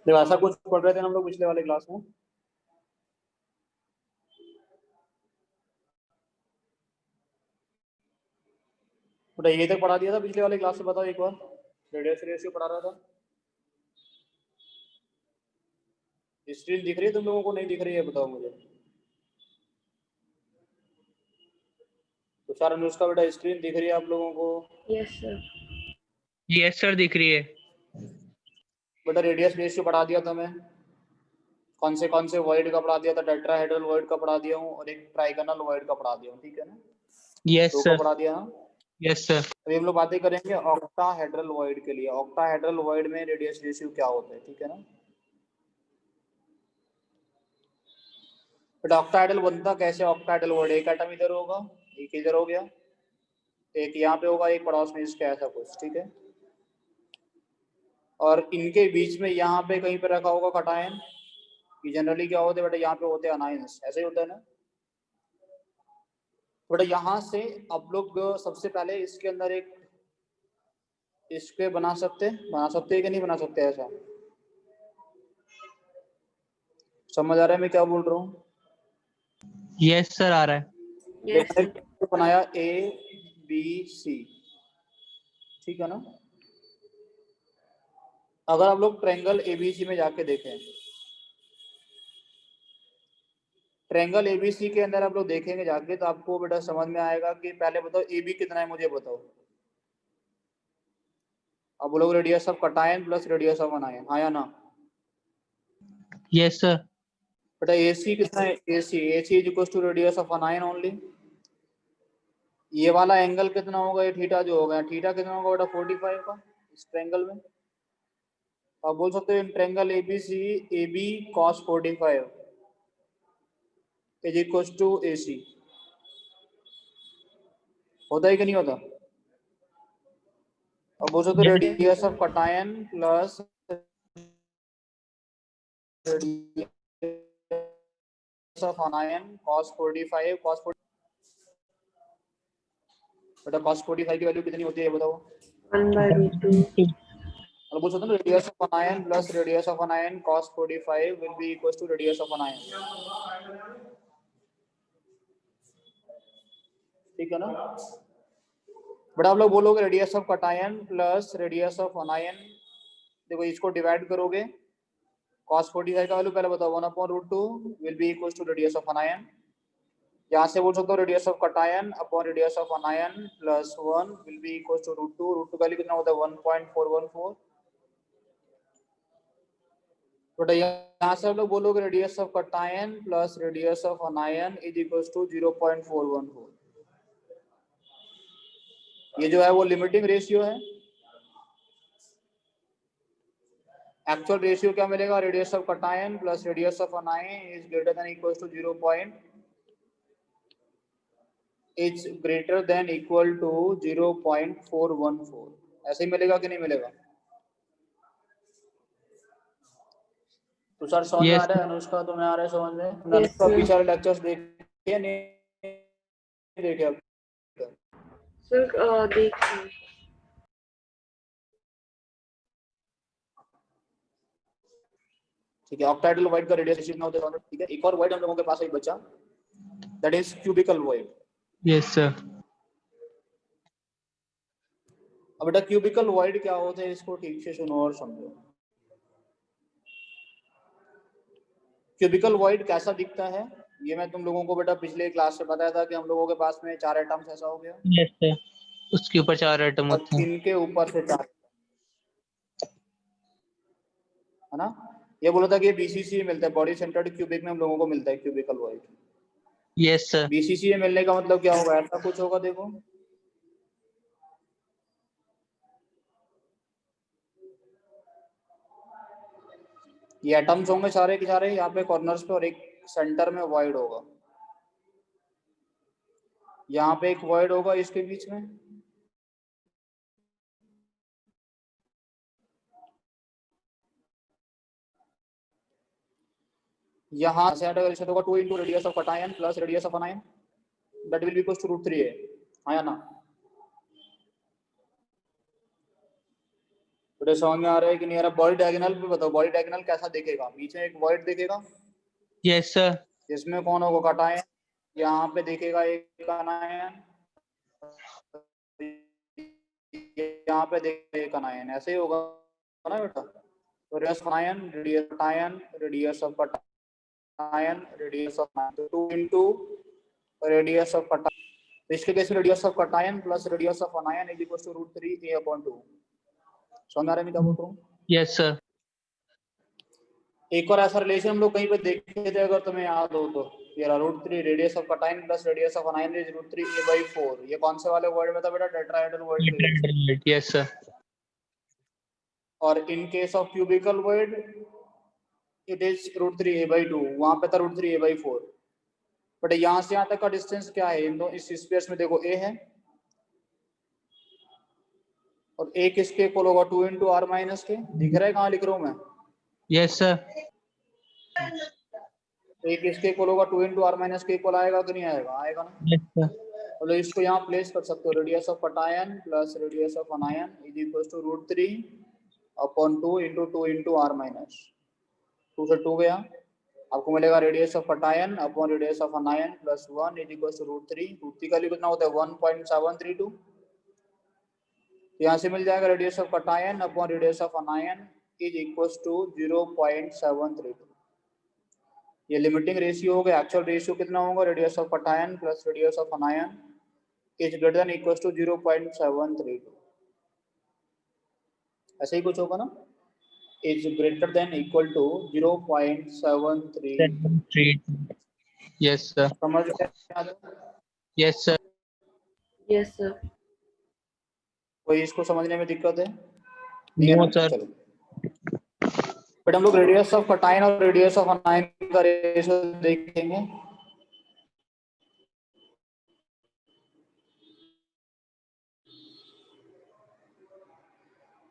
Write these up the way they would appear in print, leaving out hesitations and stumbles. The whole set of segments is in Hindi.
देखो ऐसा कुछ पढ़ रहे थे हम लोग पिछले वाले क्लास में। बेटा ये तक पढ़ा दिया था पिछले वाले क्लास में, बताओ एक बार। रेडियस रेशियो पढ़ा रहा था। स्क्रीन दिख रही है तुम लोगों को, नहीं दिख रही है बताओ मुझे। तो सारा अनुष्का बेटा स्क्रीन दिख रही है आप लोगों को? Yes sir. यस सर दिख रही है। बेटा रेडियस रेशियो पढ़ा दिया था मैं। कौन से वॉइड का पढ़ा दिया था? टेट्राहेड्रल वॉइड का पढ़ा दिया हूँ और एक ट्राइगोनल वॉइड का पढ़ा दिया हूँ, ठीक है ना? यस दो का सर। पढ़ा दिया हाँ। Yes sir. अभी हम लोग बातें करेंगे ऑक्टाहेड्रल वॉइड के लिए। ऑक्टाहेड्रल वॉइड में रेडियस रेशियो क्या होता है, ठीक है ना? बेटा ऑक्टाहेड्रल बनता कैसे? ऑक्टाहेड्रल वॉइड एक एटम इधर होगा, एक इधर हो गया, एक यहाँ पे होगा, एक पड़ोस में इसके, ऐसा कुछ, ठीक है? और इनके बीच में यहाँ पे कहीं पे रखा होगा कटायन। ये जनरली क्या होते हैं बेटा? यहाँ पे होते हैं अनायंस, ऐसे ही होता है ना बेटा? यहाँ से आप लोग सबसे पहले इसके अंदर एक इसके बना सकते हैं कि नहीं बना सकते? ऐसा समझ आ रहा है मैं क्या बोल रहा हूँ? यस सर आ रहा है। Yes sir. बनाया ए बी सी, ठीक है ना? अगर आप लोग ट्रायंगल एबीसी में जाके देखें, ट्रायंगल एबीसी के अंदर आप लोग देखेंगे जाके, तो आपको बेटा समझ में आएगा कि पहले बताओ ए बी कितना है, मुझे बताओ। अब बोलोगे radius of cation plus radius of anion, हाँ या ना? Yes sir. बेटा ए सी कितना है? A C is equal to radius of anion only. ये वाला एंगल कितना होगा? ये थीटा जो होगा, थीटा कितना होगा बेटा? 45 का इस ट्रायंगल में। आप बोल सकते हो in triangle ABC A B cos 45 is equal to A C. होता है कि नहीं होता? अब बोल सकते हो radius of cation plus radius of anion cos 45 cos 40। बेटा cos 45 की वैल्यू कितनी होती है बताओ? 1/√2। और बोल सकते हो radius of anion plus radius of anion cos 45 will be equal to radius of anion, ठीक है ना? बट आप लोग बोलोगे radius of cation plus radius of anion, देखो इसको डिवाइड करोगे, cos 45 का वैल्यू पहले बताओ, 1/√2 will be equal to radius of anion. यहाँ से बोल सकते हो radius of cation upon radius of anion plus 1 will be equal to √2। √2 value कितना होता है? 1.414। तो यहाँ से आप लोग बोलोगे radius of cation plus radius of anion is equal to 0.414। ये जो है वो लिमिटिंग रेशियो है। एक्चुअल रेशियो क्या मिलेगा? Radius of cation plus radius of anion is greater than equal to 0.414। ऐसे ही मिलेगा कि नहीं मिलेगा? तो सर समझ में आ रहा है? अनुष्का तुम्हें आ रहा है समझ में? अनुष्का पीछे वाले लेक्चर्स देखे नहीं देखे अब? सर देखिए। ठीक है, ऑक्टाहेड्रल वॉइड का रेडियस कितना होता है? ठीक है, एक और वॉइड हम लोगों के पास एक बचा, that is cubical void. Yes sir. अब बेटा क्यूबिकल वॉइड क्या होता है, इसको ठीक से सुनो और समझो। क्यूबिकल वॉइड कैसा दिखता है ये मैं तुम लोगों को बेटा पिछले क्लास से बताया था कि हम लोगों के पास में 4 एटम्स ऐसा हो गया। Yes sir. उसके ऊपर 4 एटम और होते हैं। इनके ऊपर से 4, है ना? ये बोला था कि बीसीसी मिलता है, बॉडी सेंटर्ड क्यूबिक में हम लोगों को मिलता है cubical void. Yes sir. BCC में मिलने का मतलब क्या होगा? ऐसा कुछ होगा, देखो ये एटम्स होंगे सारे के सारे यहाँ पे कॉर्नर्स पे, और एक सेंटर में वॉइड होगा। यहाँ पे एक वॉइड होगा इसके बीच में, यहाँ से होगा 2 into radius of cation plus radius of anion, that will be equal to √3 है, हाँ या ना? तो समझ में आ रहा है कि नहीं आ रहा? बॉडी डायगोनल पे बताओ, बॉडी डायगोनल कैसा दिखेगा? बीच में एक वॉइड दिखेगा यस सर। जिसमें कौन होगा? कटायन। यहाँ पे दिखेगा एक अनायन, यहाँ पे देखेगा एक अनायन, ऐसे ही होगा ना बेटा? तो radius of ion, radius of ion, radius of cation, radius of ion, तो 2 into रेडियस ऑफ कटायन। तो इसके केस में radius of cation plus radius of anion is equal to √3a/2। समझ आ रहा है मैं क्या बोल रहा हूँ? Yes sir. एक और ऐसा रिलेशन हम लोग कहीं पे देखे थे, अगर तुम्हें याद हो तो, ये √3 radius of cation plus radius of anion is √3a/4। ये कौन से वाले वर्ड में था बेटा? टेट्राहेड्रल वर्ड के केस। Yes sir. और in case of cubical void it is √3a/2, वहां पे था √3a/4। बट यहाँ से यहाँ तक का डिस्टेंस क्या है? इन दो इस स्पेस में देखो a है और a किसके इक्वल होगा? 2 into r माइनस के। दिख रहा है कहाँ लिख रहा हूँ मैं? Yes sir. a किसके इक्वल होगा? 2 into r माइनस के इक्वल आएगा कि नहीं आएगा? आएगा ना? Yes sir. तो इसको यहाँ प्लेस कर सकते हो, radius of cation plus radius of anion is equal to √3/2 into 2 into r minus 2 से 2 गया, आपको मिलेगा radius of cation upon radius of anion plus 1 is equal to √3 का लिए कितना होता है? 1.732। यहाँ से मिल जाएगा radius of cation upon radius of anion is equal to 0.732। ये लिमिटिंग रेशियो हो गया। एक्चुअल रेशियो कितना होगा? Radius of cation plus radius of anion is greater than equal to 0.732। ऐसे ही कुछ होगा ना? Is greater than equal to 0.73। Yes sir. समझ गए? Yes sir. Yes, sir. कोई इसको समझने में दिक्कत है? नहीं है नो ना? सर। चलो बट हम लोग रेडियस ऑफ कटायन और रेडियस ऑफ अनायन का रेशियो देखेंगे।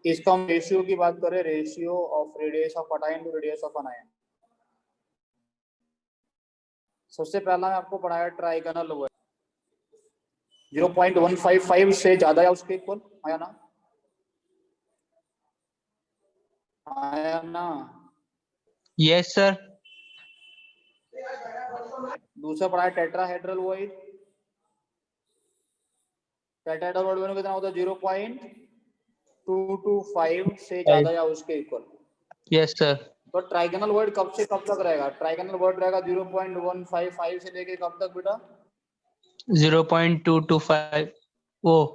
इसका हम रेशियो की बात करें, ratio of radius of cation to radius of anion. सबसे पहला मैं आपको पढ़ाया ट्राइगोनल वर्ड, 0.155 से ज्यादा या उसके इक्वल आया ना? आया ना? Yes sir. दूसरा पढ़ाया टेट्राहेड्रल वर्ड। टेट्राहेड्रल वर्ड में कितना होता है? 0.225 से ज्यादा या उसके इक्वल। Yes sir. तो ट्राइगोनल वर्ड कब से कब तक रहेगा? ट्राइगोनल वर्ड रहेगा 0.155 से लेके कब तक बेटा? 0.225। ओ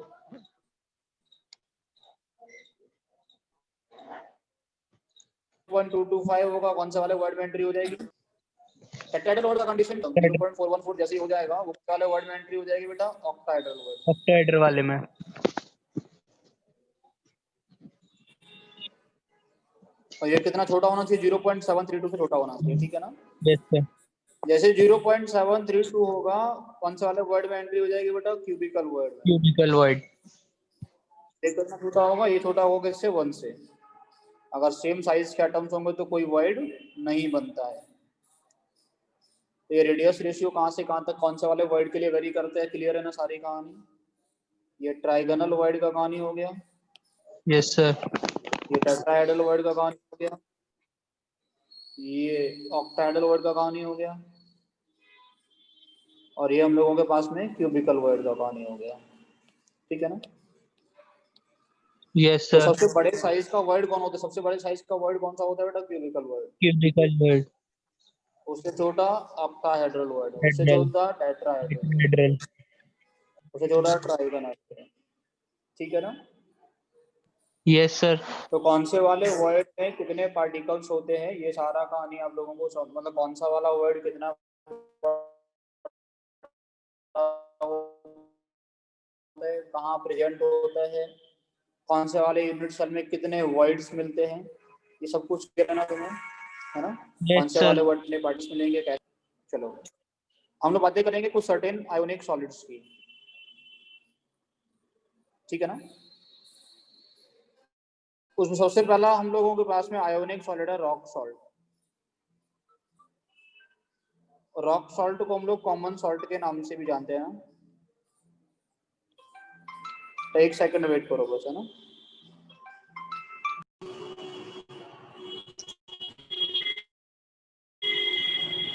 0.225 होगा, कौन से वाले वर्ड में एंट्री हो जाएगी? टेट्राहेड्रल वर्ड का कंडीशन 0.414 जैसे ही हो जाएगा, वो वाले वर्ड में एंट्री हो जाएगी बेटा ऑक्टाहेड्रल वर्ड। ऑक्टाहेड्रल वाले में। और ये कितना छोटा होना चाहिए? 0.732 से छोटा होना चाहिए, ठीक है ना? Yes sir. जैसे 0.732 होगा, कौन से वाले वर्ड में एंट्री हो जाएगी बेटा? क्यूबिकल वर्ड में। Cubical void. ये कितना छोटा होगा? ये छोटा होगा इससे 1 से। अगर सेम साइज के एटम्स होंगे तो कोई वर्ड नहीं बनता है। तो ये रेडियस रेशियो कहाँ से कहाँ तक कौन से वाले वर्ड के लिए वेरी करते हैं? क्लियर है ना सारी कहानी? ये ट्राइगोनल वर्ड का कहानी हो गया, यस सर। ये टेट्राहेड्रल वर्ड का कहानी हो गया, ये ऑक्टाहेड्रल वर्ड का कहानी हो गया, और ये हम लोगों के पास में क्यूबिकल वर्ड का कहानी हो गया, ठीक है ना? यस तो सर। सबसे बड़े साइज का वर्ड कौन होता है? सबसे बड़े साइज का वर्ड कौन सा होता है बेटा? Cubical void. Cubical void. उससे छोटा ऑक्टाहेड्रल वर्ड, उससे छोटा टेट्राहेड्रल, हेड्रल। उससे छोटा ट्राइगोनल, ठीक है ना? Yes sir. तो कौन से वाले वर्ड में कितने पार्टिकल्स होते हैं, ये सारा कहानी आप लोगों को मतलब कौन सा वाला वर्ड कितना कहाँ प्रेजेंट होता है, कौन से वाले यूनिट सेल में कितने वर्ड्स मिलते हैं, ये सब कुछ कहना तुम्हें, है ना? कौन यस से वाले सर। वर्ड में पार्ट्स मिलेंगे कैसे? चलो हम लोग बातें करेंगे कुछ सर्टेन आयोनिक सॉलिड्स की, ठीक है ना? उसमें सबसे पहला हम लोगों के पास में आयोनिक सॉलिड है रॉक सॉल्ट। रॉक सॉल्ट को हम लोग कॉमन सॉल्ट के नाम से भी जानते हैं ना? तो एक सेकंड वेट करो बस, है ना?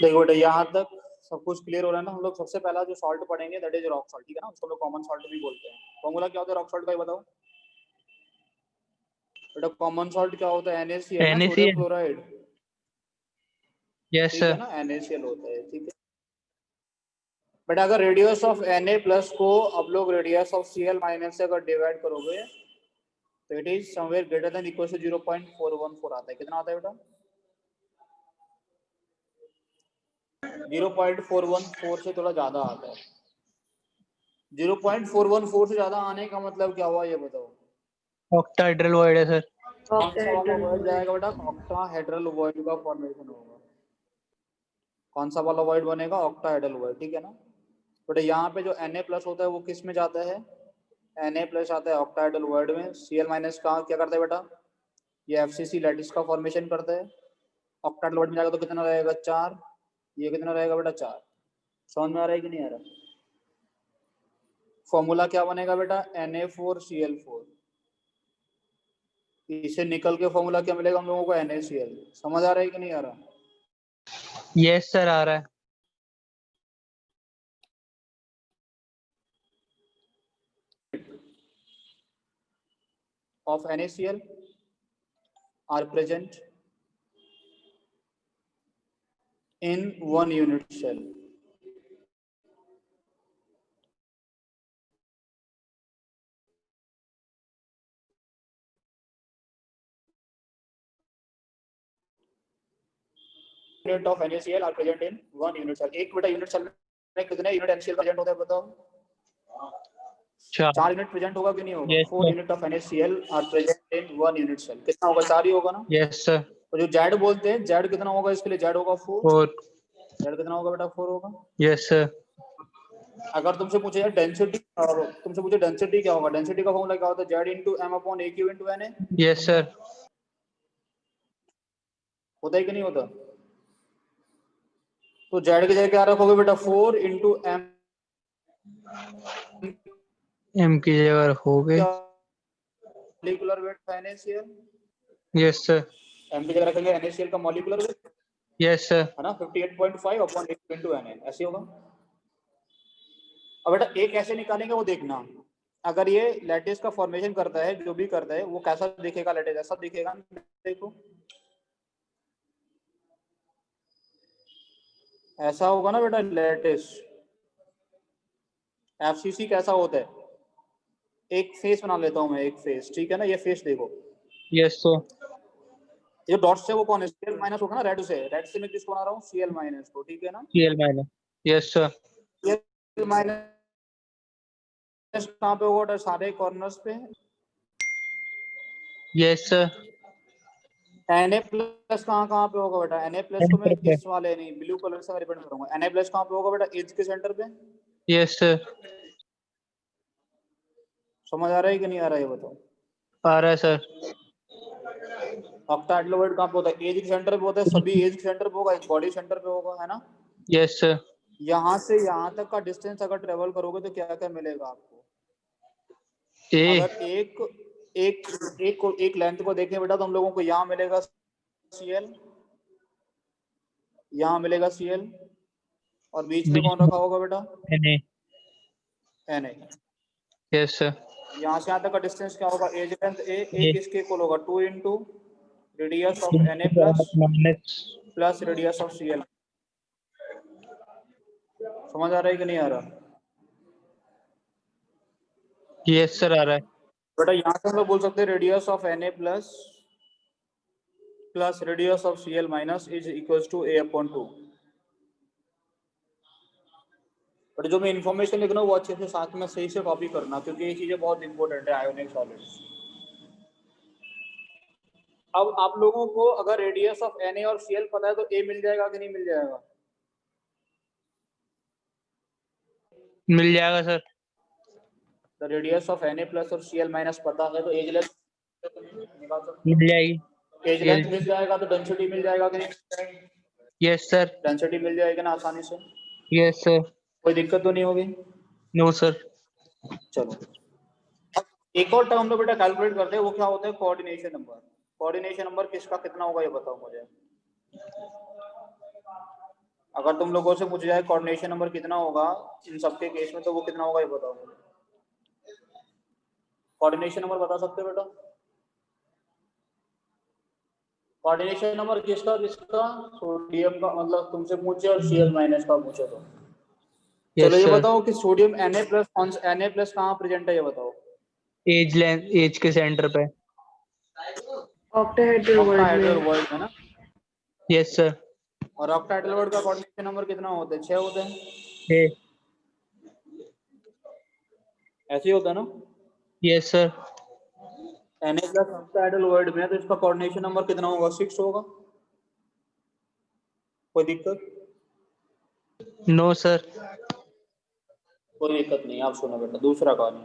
देखो बेटा यहाँ तक सब कुछ क्लियर हो रहा है ना। हम लोग सबसे पहला जो सॉल्ट पढ़ेंगे दैट इज रॉक सॉल्ट, ठीक है ना, उसको हम लोग कॉमन सॉल्ट भी बोलते हैं। फॉर्मूला क्या होता है रॉक सॉल्ट का, ये बताओ बेटा। कॉमन सॉल्ट क्या होता है? NaCl ना, सोडियम NaCl। क्लोराइड, यस ठीक है सर। ना, NaCl होता है, ठीक है। बट अगर रेडियस ऑफ Na प्लस को अब लोग रेडियस ऑफ Cl माइनस से अगर डिवाइड करोगे तो it is somewhere greater than equal to 0.414 आता है। कितना आता है बेटा? 0.414 से थोड़ा ज्यादा आता है। 0.414 से ज्यादा आने का मतलब क्या हुआ ये बताओ? ऑक्टाहेड्रल वॉइड है सर। कौन सा वाला Octahedral वर्ड void. जाएगा बेटा? ऑक्टाहेड्रल वॉइड का फॉर्मेशन होगा। कौन सा वाला वर्ड बनेगा? ऑक्टाहेड्रल वर्ड, ठीक है ना। बट यहाँ पे जो Na प्लस होता है वो किस में जाता है? Na प्लस आता है ऑक्टाहेड्रल वर्ड में। Cl माइनस का क्या करता है बेटा? ये FCC लैटिस का फॉर्मेशन करता है। ऑक्टाहेड्रल वर्ड में जाएगा तो कितना रहेगा? 4। ये कितना रहेगा बेटा? 4। समझ में आ रहा है कि नहीं आ रहा? फॉर्मूला क्या बनेगा बेटा? Na4Cl4। इसे निकल के फॉर्मूला क्या मिलेगा हम लोगों को? NaCl। समझ आ रहा है कि नहीं आ रहा? यस सर आ रहा है। Of NaCl are present in 1 unit cell. Unit of NaCl are present in 1 unit cell. एक बेटा यूनिट सेल में कितने यूनिट NaCl प्रेजेंट होता है बताओ? 4 यूनिट प्रेजेंट होगा कि नहीं होगा? Yes 4 sir. Unit of NaCl are present in 1 unit cell. कितना होगा? 4 ही होगा ना। Yes sir. तो जो Z बोलते हैं, Z कितना होगा इसके लिए? Z होगा 4। 4। Z कितना होगा बेटा? 4 होगा। Yes sir. अगर तुमसे पूछे यार डेंसिटी, तुमसे पूछे डेंसिटी क्या होगा? डेंसिटी का फॉर्मूला क्या होता है? Z into M upon AQ into Na। Yes sir. होता है कि नहीं होता? तो Z की जगह क्या रखोगे बेटा? 4 इंटू M। M की जगह रखोगे। मॉलिक्यूलर वेट है NaCl। Yes sir. M की जगह रखेंगे NaCl का मॉलिक्यूलर वेट, यस सर। है ना, 58.5 अपॉन 8 इंटू Na, ऐसे होगा। अब बेटा एक ऐसे निकालेंगे वो देखना। अगर ये लैटिस का फॉर्मेशन करता है, जो भी करता है वो कैसा दिखेगा? लैटिस ऐसा दिखेगा, देखो ऐसा होगा ना बेटा लैटिस। FCC कैसा होता है? एक फेस बना लेता हूं मैं, एक फेस, ठीक है ना। ये फेस देखो, यस सर। ये डॉट्स है वो कौन है? Cl माइनस होगा ना रेड से। रेड से मैं किसको बना रहा हूँ? Cl माइनस को, ठीक है ना। Cl minus. Yes sir. Cl minus कहाँ पे होगा? सारे कॉर्नर्स पे। Yes sir. Na प्लस कहाँ कहाँ पे होगा बेटा? Na प्लस को मैं सेंटर पे। इस वाले नहीं ब्लू कलर से रिप्रेजेंट करूंगा। Na प्लस कहाँ पे होगा बेटा? एज के सेंटर पे। Yes sir. समझ आ रहा है कि नहीं आ रहा है ये बताओ? आ रहा है सर। ऑक्टाहेड्रल वर्ड कहाँ पे होता है? एज के सेंटर पे होता है। सभी एज के सेंटर पे होगा, एक बॉडी सेंटर पे होगा, है ना। Yes sir. यहाँ से यहाँ तक का डिस्टेंस अगर ट्रेवल करोगे तो क्या क्या मिलेगा आपको? ए। अगर एक एक एक लेंथ को देखें बेटा तो हम लोगों को यहाँ मिलेगा Cl, यहाँ मिलेगा Cl, और बीच में कौन रखा होगा बेटा? Na। Na। Yes sir. यहाँ से यहाँ तक का डिस्टेंस क्या होगा? एज लेंथ ए। ए एक इसके इक्वल होगा 2 into radius of Na plus minus. Plus radius of Cl। समझ आ रहा है कि नहीं आ रहा? यस सर आ रहा है। बेटा यहाँ से हम लोग बोल सकते हैं radius of Na plus plus radius of Cl minus is equal to A upon 2। But जो मैं इन्फॉर्मेशन लिख रहा हूँ वो अच्छे से साथ में सही से कॉपी करना, क्योंकि ये चीजें बहुत इंपॉर्टेंट है आयोनिक सॉलिड्स। अब आप लोगों को अगर रेडियस ऑफ Na और Cl पता है तो A मिल जाएगा कि नहीं मिल जाएगा? मिल जाएगा सर। तो रेडियस ऑफ Na प्लस और Cl माइनस पता है तो एज लेंथ निकाल सकते मिल हो। जाएगी। एज लेंथ मिल जाएगा तो डेंसिटी मिल जाएगा कि नहीं? Yes sir. डेंसिटी मिल जाएगी ना आसानी से, यस सर। कोई दिक्कत तो नहीं होगी? No sir. चलो अब एक और टर्म तो बेटा कैलकुलेट करते हैं, वो क्या होता है? Coordination number. कोऑर्डिनेशन नंबर किसका कितना होगा ये बताओ मुझे। अगर तुम लोगों से पूछा जाए कोऑर्डिनेशन नंबर कितना होगा इन सबके केस में, तो वो कितना होगा ये बताओ। कोऑर्डिनेशन नंबर बता सकते हो बेटा? कोऑर्डिनेशन नंबर किसका किसका? सोडियम का, मतलब तुमसे पूछे और Cl माइनस का पूछे तो। चलो यस ये सर। बताओ कि सोडियम Na+ कहाँ प्रेजेंट है ये बताओ। एज के सेंटर पे। ऑक्टाहेड्रल वर्ड ऑक्टाहेड्रल में। वर्ड में ना। Yes sir. और ऑक्टाहेड्रल वर्ड का कोऑर्डिनेशन नंबर कितना होता है? 6 होते हैं। है। ऐसे ही होता है ना। Yes sir. Na+ octahedral word में है, तो इसका कोऑर्डिनेशन नंबर कितना होगा? 6 होगा। कोई दिक्कत? No sir. कोई दिक्कत नहीं। आप सुनो बेटा दूसरा कहानी।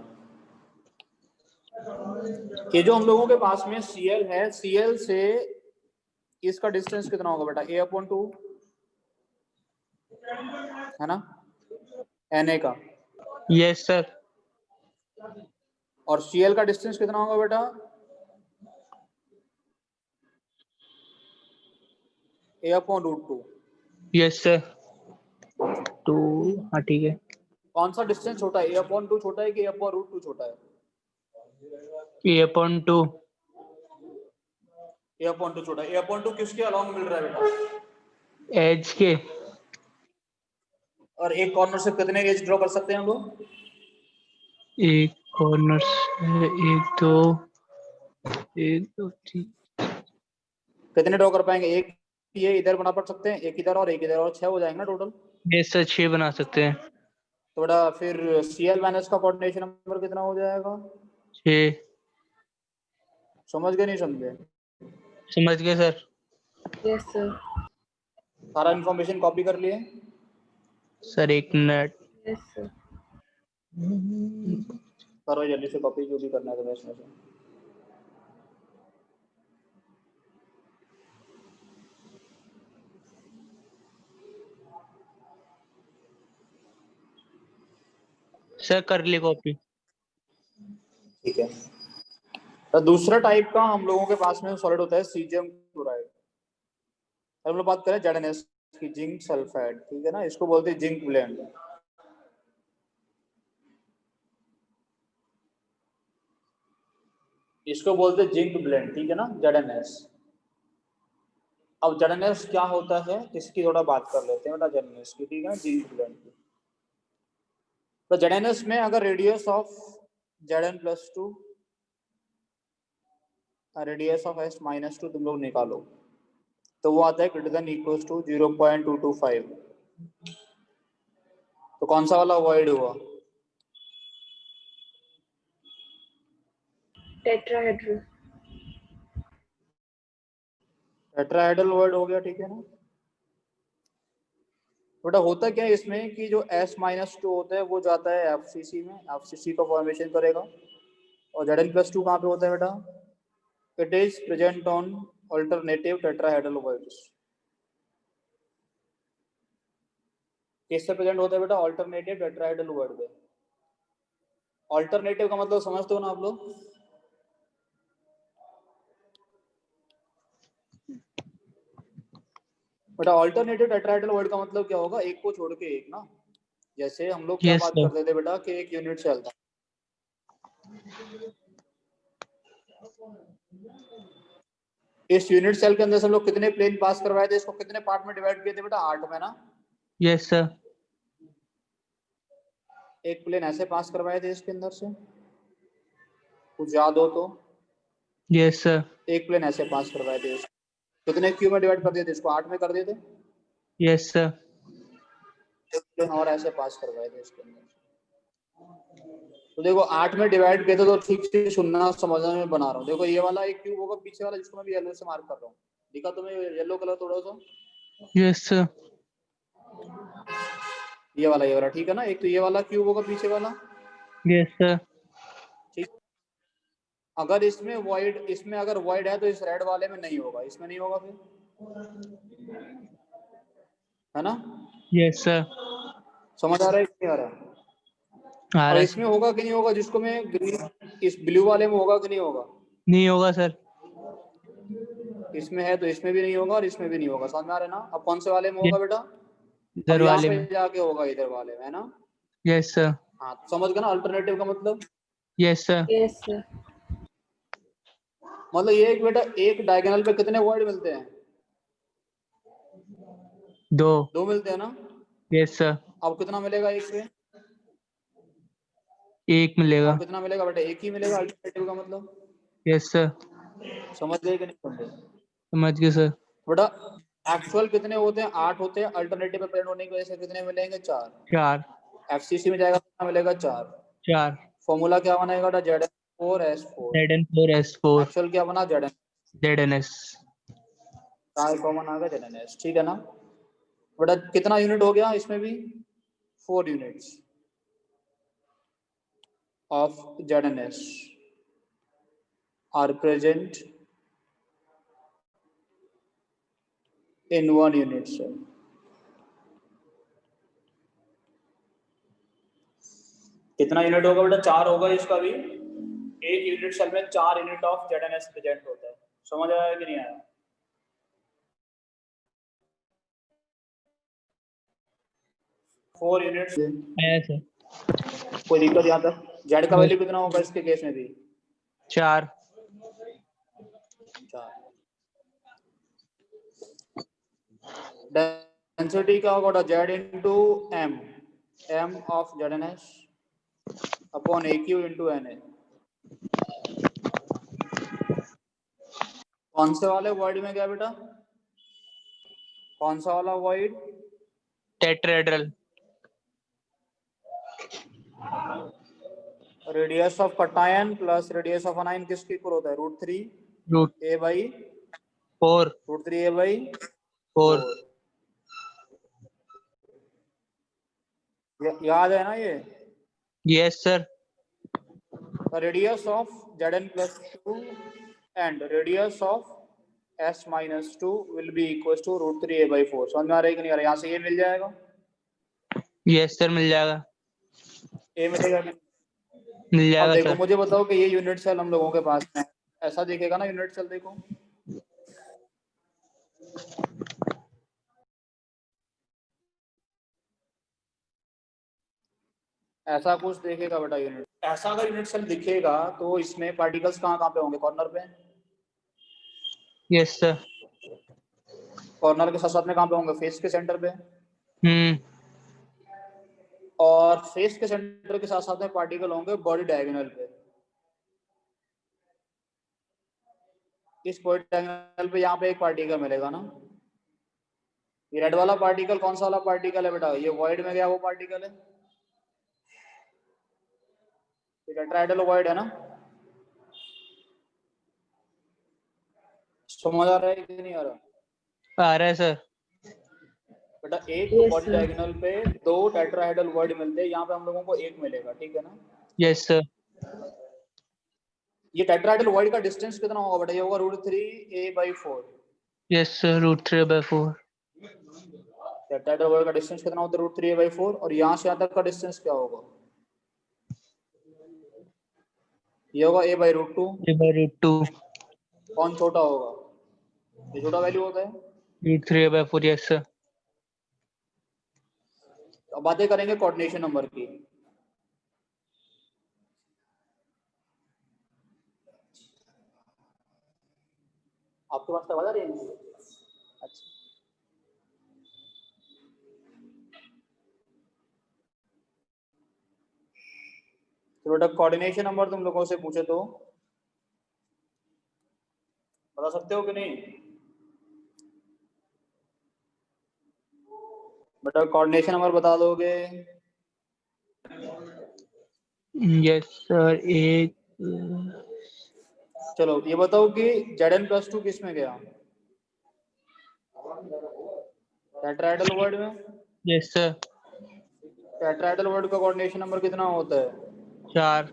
ये जो हम लोगों के पास में Cl है, Cl से इसका डिस्टेंस कितना होगा बेटा? A/2 है ना, Na का। Yes sir. और Cl का डिस्टेंस कितना होगा बेटा? A/√2। Yes sir. तो हाँ ठीक है। कौन सा डिस्टेंस छोटा है? A/2 छोटा है कि A/√2 छोटा है? A/2। A/2 छोटा है। A/2 किसके अलॉन्ग मिल रहा है बेटा? एज के। और एक कॉर्नर से कितने एज ड्रॉ कर सकते हैं हम लोग? एक कॉर्नर से एक दो तीन। कितने ड्रॉ कर पाएंगे? एक ये इधर बना पड़ सकते हैं, एक इधर और एक इधर, और 6 हो जाएंगे ना टोटल। यस सर 6 बना सकते हैं। तो बेटा फिर Cl माइनस का कोऑर्डिनेशन नंबर कितना हो जाएगा? 6। समझ गए नहीं समझे? समझ गए सर। Yes sir. सारा इन्फॉर्मेशन कॉपी कर लिए? सर एक मिनट। Yes sir. करो जल्दी से कॉपी, जो भी करना है तो इसमें से। सर कर ली कॉपी। ठीक है। तो दूसरा टाइप का हम लोगों के पास में सॉलिड होता है सीजियम क्लोराइड। हम लोग बात करें ZnS की, जिंक सल्फाइड, ठीक है ना, इसको बोलते हैं जिंक ब्लेंड। इसको बोलते हैं जिंक ब्लेंड, ठीक है ना, ZnS। अब ZnS क्या होता है इसकी थोड़ा बात कर लेते हैं बेटा, ZnS की, ठीक है ना, जिंक ब्लेंड की। तो ZnS में अगर radius of Zn+2, radius of S-2 तुम लोग निकालो, तो वो आता है ग्रेटर देन इक्वल्स टू 0.225। तो कौन सा वाला अवॉइड हुआ? टेट्राहेड्रल। टेट्राहेड्रल वर्ड हो गया, ठीक है ना। बेटा होता क्या है इसमें कि जो S-2 होता है वो जाता है FCC में, FCC का फॉर्मेशन करेगा। और Zn+2 कहाँ पे होता है बेटा? It is present on alternative tetrahedral words. किससे प्रेजेंट होता है बेटा? अल्टरनेटिव टेट्राहेड्रल वर्ड पे। अल्टरनेटिव का मतलब समझते हो ना आप लोग? बेटा अल्टरनेटिव टेट्राहेड्रल वर्ड का मतलब क्या होगा? एक को छोड़ के एक ना। जैसे हम लोग क्या यस बात सर। करते थे बेटा कि एक यूनिट सेल था। इस यूनिट सेल के अंदर से हम लोग कितने प्लेन पास करवाए थे? इसको कितने पार्ट में डिवाइड किए थे बेटा? 8 में ना। Yes sir. एक प्लेन ऐसे पास करवाए थे इसके अंदर से, कुछ याद हो तो? Yes sir. एक प्लेन ऐसे पास करवाए थे, कितने क्यू में डिवाइड कर दिए थे? इसको 8 में कर दिए थे। Yes sir. एक प्लेन और ऐसे पास करवाए थे इसके अंदर। तो देखो 8 में डिवाइड किए थे, तो ठीक से सुनना समझना में बना रहा हूँ। देखो ये वाला एक क्यूब होगा पीछे वाला, जिसको मैं भी येलो से मार्क कर रहा हूँ। दिखा तुम्हें येलो कलर थोड़ा सा? Yes sir. ये वाला ठीक है ना। एक तो ये वाला क्यूब होगा पीछे वाला, यस सर। ठीक। अगर इसमें वॉइड, इसमें अगर वॉइड है तो इस रेड वाले में नहीं होगा, इसमें नहीं होगा फिर, है ना। Yes sir. समझ आ रहा है कि नहीं आ रहा? आ और रहा इसमें होगा कि नहीं होगा जिसको मैं ग्रीन, इस ब्लू वाले में होगा कि नहीं होगा? नहीं होगा सर। इसमें है तो इसमें भी नहीं होगा और इसमें भी नहीं होगा। समझ में आ रहा है ना? अब कौन से वाले में होगा बेटा? इधर अब यहाँ वाले पे में। जाके होगा इधर वाले में, है ना? Yes sir. हाँ, समझ गए ना अल्टरनेटिव का मतलब? Yes sir. Yes, sir. मतलब ये एक बेटा एक डायगोनल पे कितने वर्ड मिलते हैं? 2। 2 मिलते हैं ना? Yes sir. अब कितना मिलेगा एक पे? 1 मिलेगा। अब कितना मिलेगा बेटा? एक ही मिलेगा अल्टरनेटिव का मतलब। Yes sir. समझ गए कि नहीं समझे? समझ गए सर। बेटा एक्चुअल कितने होते हैं? 8 होते हैं। अल्टरनेटिव पे प्रिंट होने की वजह से कितने मिलेंगे? 4। 4। एफसीसी में जाएगा कितना मिलेगा? 4। 4। फॉर्मूला क्या बनेगा बेटा? ZN4S4। ZN4S4 एक्चुअल क्या बना? ZN। ZNS। चार कॉमन आ गया ZNS, ठीक है ना? बेटा कितना यूनिट हो गया इसमें भी? 4 units of ZNS are present in 1 unit cell. कितना यूनिट होगा बेटा? 4 होगा इसका भी। एक यूनिट सेल में 4 यूनिट ऑफ ZNS प्रेजेंट होता है। समझ आया कि नहीं आया? Four units. आया सर। कोई दिक्कत यहाँ तक? जेड का वैल्यू कितना होगा इसके केस में भी? 4। 4। डेंसिटी क्या होगा? Z into M, M of ZNS upon AQ into NA। कौन से वाले वर्ड में गया बेटा? कौन सा वाला void? Tetrahedral. Radius of cation plus radius of anion किसके इक्वल होता है? √3 √4। A by √3 A by 4। याद है ना ये? Yes sir. Radius of ZN+2 and radius of S-2 will be equal to √3 A by 4। समझ में आ रहा है कि नहीं आ रहा? यहाँ से ये मिल जाएगा। यस सर मिल जाएगा। ए मिलेगा कि? मिल अब जाएगा देखो सर। मुझे बताओ कि ये यूनिट सेल हम लोगों के पास में ऐसा दिखेगा ना यूनिट सेल? देखो ऐसा कुछ देखेगा बेटा यूनिट। ऐसा अगर यूनिट सेल दिखेगा तो इसमें पार्टिकल्स कहाँ कहाँ पे होंगे? कॉर्नर पे। Yes sir. कॉर्नर के साथ साथ में कहाँ पे होंगे? फेस के सेंटर पे। और फेस के सेंटर के साथ साथ में पार्टिकल होंगे बॉडी डायगोनल पे। इस बॉडी डायगोनल पे यहाँ पे एक पार्टिकल मिलेगा ना? ये रेड वाला पार्टिकल कौन सा वाला पार्टिकल है बेटा? ये वॉइड में गया वो पार्टिकल है। ये टेट्राहेड्रल वॉइड है ना? समझ आ रहा है कि नहीं आ रहा? आ रहा है सर। बेटा एक Yes, बॉडी sir. डायगोनल पे 2 टेट्राहेड्रल वॉइड मिलते हैं। यहाँ पे हम लोगों को एक मिलेगा, ठीक है ना? Yes sir. ये टेट्राहेड्रल वॉइड का डिस्टेंस कितना होगा बेटा? ये होगा √3 A by 4। Yes sir √3/4। Tetrahedral void का डिस्टेंस कितना होता है? √3 A बाई 4। और यहाँ से यहाँ तक का डिस्टेंस क्या होगा? ये होगा A बाई √2। A/√2। कौन छोटा होगा? ये छोटा वैल्यू होता है। √3/4। Yes sir. अब बातें करेंगे कोऑर्डिनेशन नंबर की। आपके पास आवाज आ रही है? अच्छा, तो बेटा कोऑर्डिनेशन नंबर तुम लोगों से पूछे तो बता सकते हो कि नहीं? बेटा कोऑर्डिनेशन नंबर बता दोगे? Yes sir. एक चलो ये बताओ कि ZN+2 किस में गया? टेट्राहेड्रल वर्ड में। Yes sir. टेट्राहेड्रल वर्ड का कोऑर्डिनेशन नंबर कितना होता है? 4।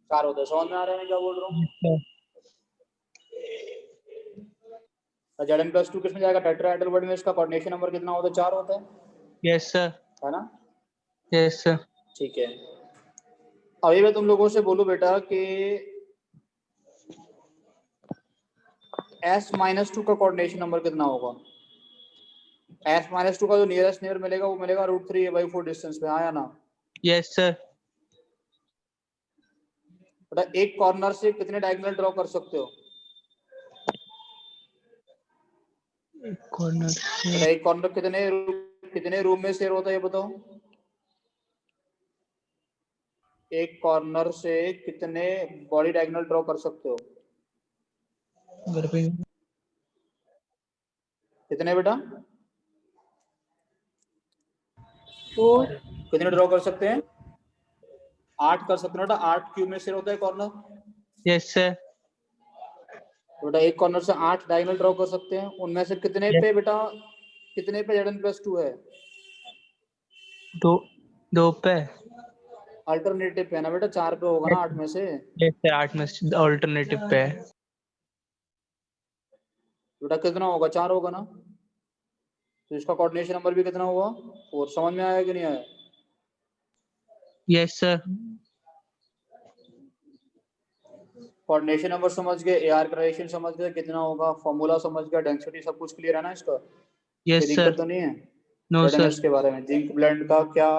4 होता है। समझ में आ रहा है मैं क्या बोल रहा हूँ? Yes sir. ZN+2 किस में जाएगा? टेट्राहेड्रल वर्ड में। इसका कोऑर्डिनेशन नंबर कितना होता है? 4 होता है, यस सर। है ना? Yes sir. ठीक है। अभी मैं तुम लोगों से बोलूं बेटा कि S-2 का कोऑर्डिनेशन नंबर कितना होगा? S-2 का जो नियरेस्ट नेबर मिलेगा वो मिलेगा √3a/4 डिस्टेंस पे, हाँ या ना? Yes sir. बेटा एक कॉर्नर से कितने डायगोनल ड्रॉ कर सकते हो? कॉर्नर बेटा एक कॉर्नर कितने रूम में शेयर होता है ये बताओ? एक कॉर्नर से कितने बॉडी डायगोनल ड्रॉ कर सकते हो? घर पे कितने बेटा? 4. कितने ड्रॉ कर सकते हैं? 8 कर सकते हो बेटा। 8 क्यूब में शेयर होता है कॉर्नर। Yes sir. बेटा एक कॉर्नर से 8 डायगोनल ड्रॉ कर सकते हैं, उनमें से कितने पे बेटा, कितने पे Zn+2 है? दो पे। अल्टरनेटिव पे है ना बेटा, 4 पे होगा ना 8 में से। यस सर, 8 में से ऑल्टरनेटिव पे है। बेटा कितना होगा? 4 होगा ना, तो इसका कोऑर्डिनेशन नंबर भी कितना हुआ? 4। समझ में आया कि नहीं आया? Yes sir. कोऑर्डिनेशन नंबर समझ गए, एआर का रिलेशन समझ गए कितना होगा, फॉर्मूला समझ गया, डेंसिटी सब कुछ क्लियर है ना इसका? कोई यस दिक्कत सर। तो नहीं है? No sir. ZnS के बारे में, जिंक ब्लेंड का क्या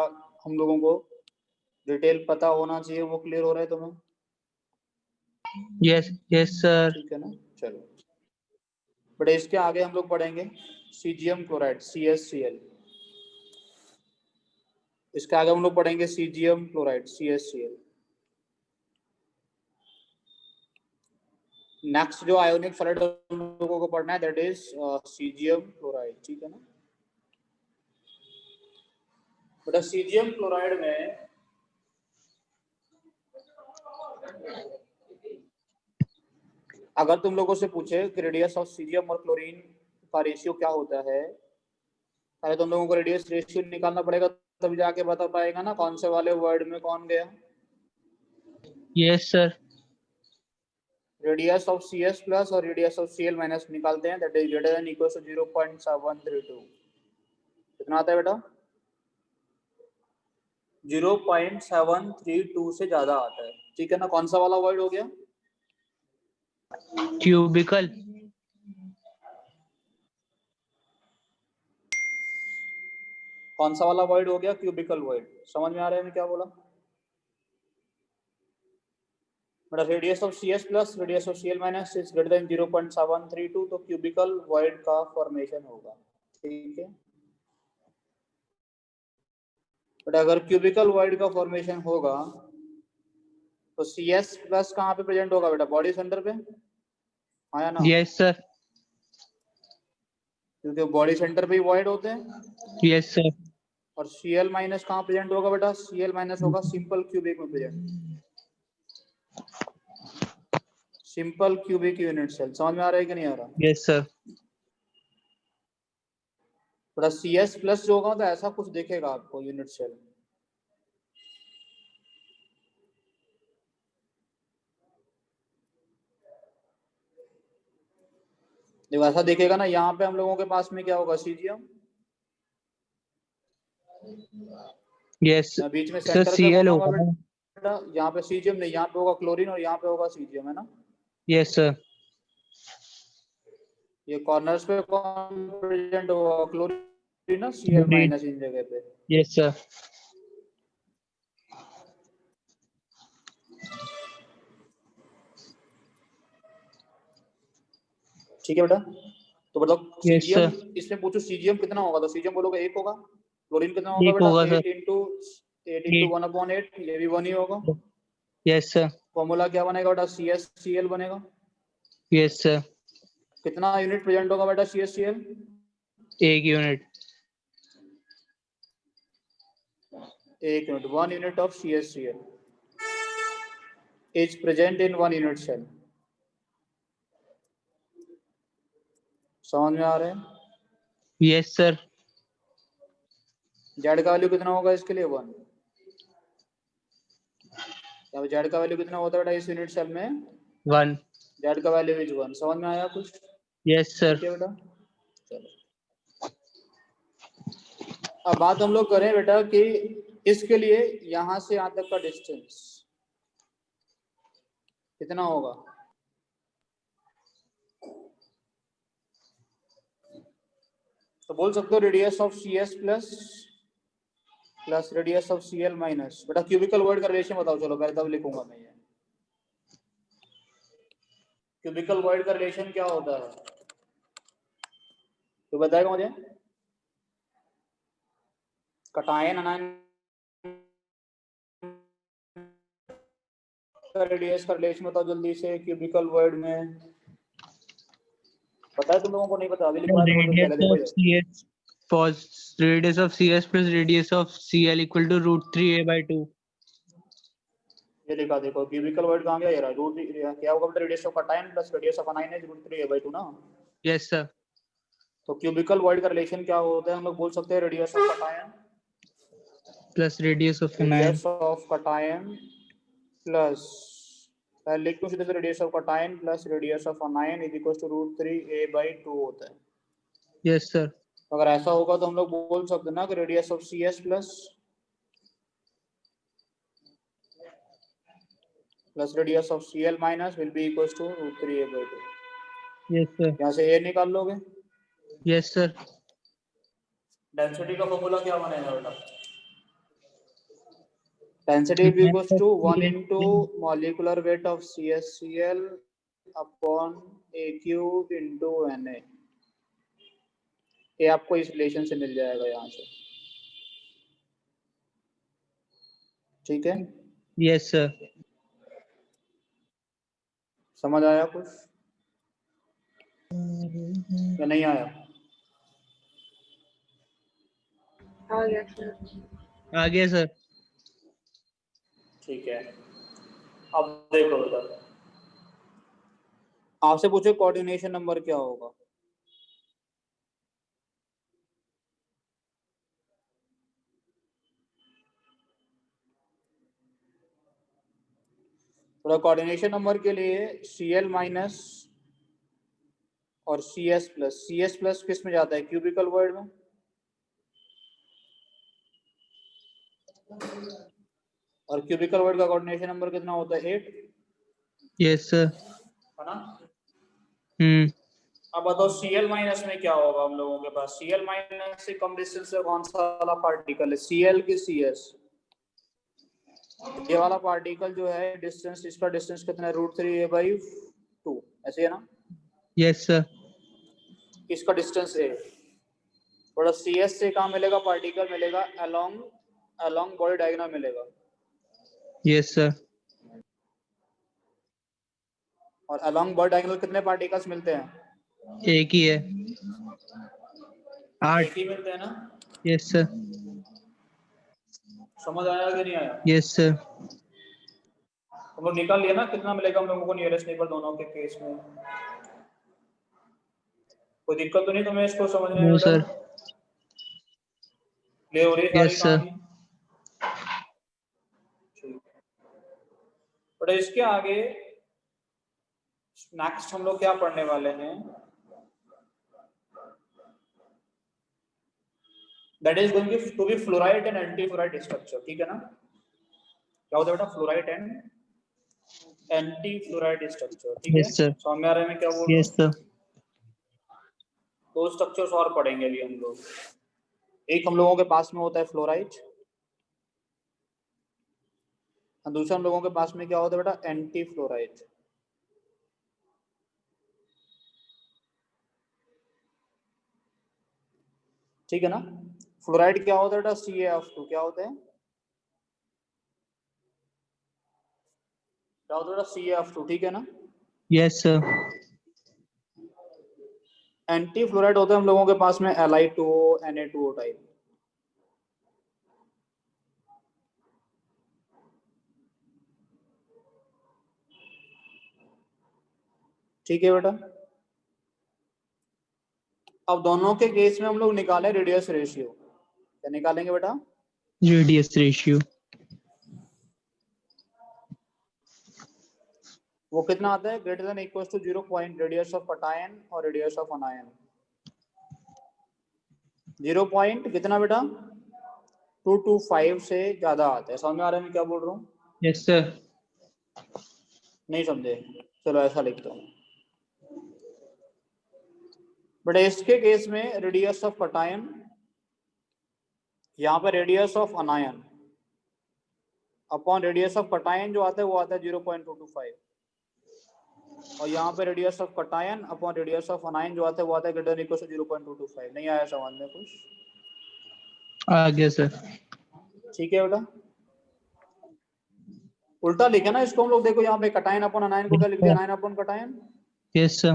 हम लोगों को डिटेल पता होना चाहिए, वो क्लियर हो रहा है तुम्हें? Yes yes sir. ठीक है ना, चलो। बट इसके आगे हम लोग पढ़ेंगे सीजियम क्लोराइड CaCl। इसके आगे हम लोग पढ़ेंगे सीजियम क्लोराइड CaCl। नेक्स्ट जो आयोनिक सॉलिड हम लोगों को पढ़ना है दैट इज सीजियम क्लोराइड। ठीक है ना बेटा? सीजियम क्लोराइड में अगर तुम लोगों से पूछे कि रेडियस ऑफ सीजियम और क्लोरीन का रेशियो क्या होता है, पहले तुम लोगों को रेडियस रेशियो निकालना पड़ेगा, तभी जाके बता पाएगा ना कौन से वाले वर्ड में कौन गया। Yes sir. Radius of CS plus और रेडियस ऑफ Cl माइनस निकालते हैं, that is greater than equal to 0.732। कितना आता है बेटा? 0.732 से ज्यादा आता है। ठीक है ना? कौन सा वाला वर्ड हो गया? क्यूबिकल। कौन सा वाला वर्ड हो गया? Cubical void. समझ में आ रहा है मैं क्या बोला? बेटा radius of CS plus radius of Cl minus is greater than 0.732, तो क्यूबिकल वर्ड का फॉर्मेशन होगा। ठीक है बेटा, अगर क्यूबिकल वर्ड का फॉर्मेशन होगा तो CS प्लस कहाँ पे प्रेजेंट होगा बेटा? बॉडी सेंटर पे, हाँ या ना? Yes sir. क्योंकि बॉडी सेंटर पे ही वॉइड होते हैं। Yes sir. और Cl माइनस कहाँ प्रेजेंट होगा बेटा? Cl माइनस होगा सिंपल क्यूबिक में present, simple cubic unit cell. समझ में आ रहा है कि नहीं आ रहा? Yes sir. बेटा CS प्लस जो होगा तो ऐसा कुछ दिखेगा आपको यूनिट सेल। देखो ऐसा दिखेगा ना, यहाँ पे हम लोगों के पास में क्या होगा? सीजियम। यस बीच में सर, सेंटर पे Cl कौन होगा होगा ना। बेटा? यहाँ पे सीजियम नहीं, यहाँ पे होगा क्लोरीन और यहाँ पे होगा सीजियम, है ना? Yes sir. ये कॉर्नर्स पे कौन प्रेजेंट होगा? क्लोरीन ना, Cl क्लोरीन। माइनस इन जगह पे। Yes sir. ठीक है बेटा, तो बताओ यस सीजियम, सर। इसमें पूछो सीजियम कितना होगा, तो सीजियम बोलोगे 1 होगा। क्लोरीन कितना होगा एक बेटा? होगा सर। 8 इंटू 1/8, ये भी 1 ही होगा। Yes sir. फॉर्मूला क्या बनेगा बेटा? CsCl बनेगा। Yes sir. कितना यूनिट प्रेजेंट होगा बेटा CsCl? एक unit. 1 unit, 1 unit of CsCl is present in 1 unit cell। समझ में आ रहा है? Yes sir. जेड का वैल्यू कितना होगा इसके लिए? 1। अब जेड का वैल्यू कितना होता है बेटा इस यूनिट सेल में? 1। जेड का वैल्यू इज 1। समझ में आया कुछ? Yes sir. ठीक है बेटा, चलो अब बात हम लोग करें बेटा कि इसके लिए यहां से यहां तक का डिस्टेंस कितना होगा? तो बोल सकते हो radius of C S plus radius of C L minus. बेटा क्यूबिकल वर्ड का रिलेशन बताओ, चलो पहले तब लिखूंगा मैं ये। क्यूबिकल वर्ड का रिलेशन क्या होता है तो बताएगा मुझे। कटायन अनायन का रेडियस का रिलेशन बताओ जल्दी से क्यूबिकल वर्ड में। पता है तुम लोगों को? नहीं पता? अभी लिखवाया था पहले, Radius देखो of ये। CS plus radius of CS plus radius of CL equal to √3a/2. ये लिखा देखो, क्यूबिकल वर्ड कहाँ गया? ये रहा रूट। क्या होगा बेटा? Radius of cation plus radius of anion is √3a/2 ना। Yes sir. तो क्यूबिकल वर्ड का रिलेशन क्या होता है? हम लोग बोल सकते हैं radius of cation Plus radius of anion. Radius of cation plus, पहले लिख दूं सीधे से, radius of cation plus radius of anion is equal to √3a/2 होता है। Yes sir. तो अगर ऐसा होगा तो हम लोग बोल सकते हैं ना कि radius of C S plus radius of C L minus will be equal to √3a/2। Yes sir. यहाँ से ए निकाल लोगे। Yes sir. डेंसिटी का फॉर्मूला क्या बनेगा बेटा? Density is equal to 1 into molecular weight of CaCl upon AQ into Na। ये आपको इस रिलेशन से मिल जाएगा यहाँ से, ठीक है? Yes sir. समझ आया कुछ या नहीं आया? आ गया सर। आगे sir. ठीक है, अब देखो बेटा, आपसे पूछे कोऑर्डिनेशन नंबर क्या होगा? थोड़ा कोऑर्डिनेशन नंबर के लिए Cl माइनस और Cs प्लस किस में जाता है? क्यूबिकल वर्ड में। और क्यूबिकल वर्ड का कोऑर्डिनेशन नंबर कितना होता है? 8, Yes sir. है ना? अब बताओ Cl माइनस में क्या होगा हम लोगों के पास? Cl माइनस से कम डिस्टेंस से कौन सा वाला पार्टिकल है? Cl की Cs। ये वाला पार्टिकल जो है डिस्टेंस, इसका डिस्टेंस कितना है? √3a/2, ऐसे है ना? Yes sir. इसका डिस्टेंस है। थोड़ा Cs से कहाँ मिलेगा? पार्टिकल मिलेगा अलोंग बॉडी डायग्राम मिलेगा। Yes sir. और अलोंग बॉडी डायग्राम कितने पार्टिकल्स मिलते हैं? एक ही है। 8. एक ही मिलते हैं ना? Yes sir. समझ आया कि नहीं आया? Yes sir. हम लोग निकाल लिया ना कितना मिलेगा हम लोगों को नियरेस्ट नेबर दोनों के केस में? कोई दिक्कत तो नहीं तुम्हें इसको समझने में? No sir. ले हो रही है सारी Yes sir. कहानी? ठीक है, बट इसके आगे नेक्स्ट हम लोग क्या पढ़ने वाले हैं? That is going to be fluoride and anti fluoride structure, ठीक है ना? क्या होता है बेटा? Fluoride and anti fluoride structure, ठीक है? Yes sir. समझ में आ रहा है मैं क्या बोल रहा Yes हूँ? sir. दो स्ट्रक्चर्स और पढ़ेंगे अभी हम लोग। एक हम लोगों के पास में होता है फ्लोराइड, और दूसरा हम लोगों के पास में क्या होता है बेटा? Anti fluoride. ठीक है ना? फ्लोराइड क्या होता है बेटा? CaF2। क्या होता है? क्या होता है बेटा? CaF2, ठीक है ना? Yes sir. एंटी फ्लोराइड होता है हम लोगों के पास में Li2O Na2O टाइप। ठीक है बेटा? अब दोनों के केस में हम लोग निकालें रेडियस रेशियो। क्या निकालेंगे बेटा? Radius ratio. वो कितना आता है? Greater than equal to 0 point radius of cation और रेडियस ऑफ अनायन। 0 पॉइंट कितना बेटा? 225 से ज्यादा आता है। समझ में आ रहा है मैं क्या बोल रहा हूँ? Yes sir. नहीं समझे? चलो ऐसा लिखता हूँ बेटा इसके केस में रेडियस ऑफ कटायन, यहाँ पे radius of अनायन upon radius of cation जो आता है वो आता है 0.225, और यहाँ पे radius of cation upon radius of अनायन जो आता है वो आता है ग्रेटर इक्वल टू 0.225। नहीं आया समझ में कुछ? आ गया सर। ठीक है बेटा, उल्टा लिखे ना इसको हम लोग। देखो यहाँ पे कटायन अपॉन अनायन को क्या लिख दिया, अनायन अपॉन कटायन। Yes sir.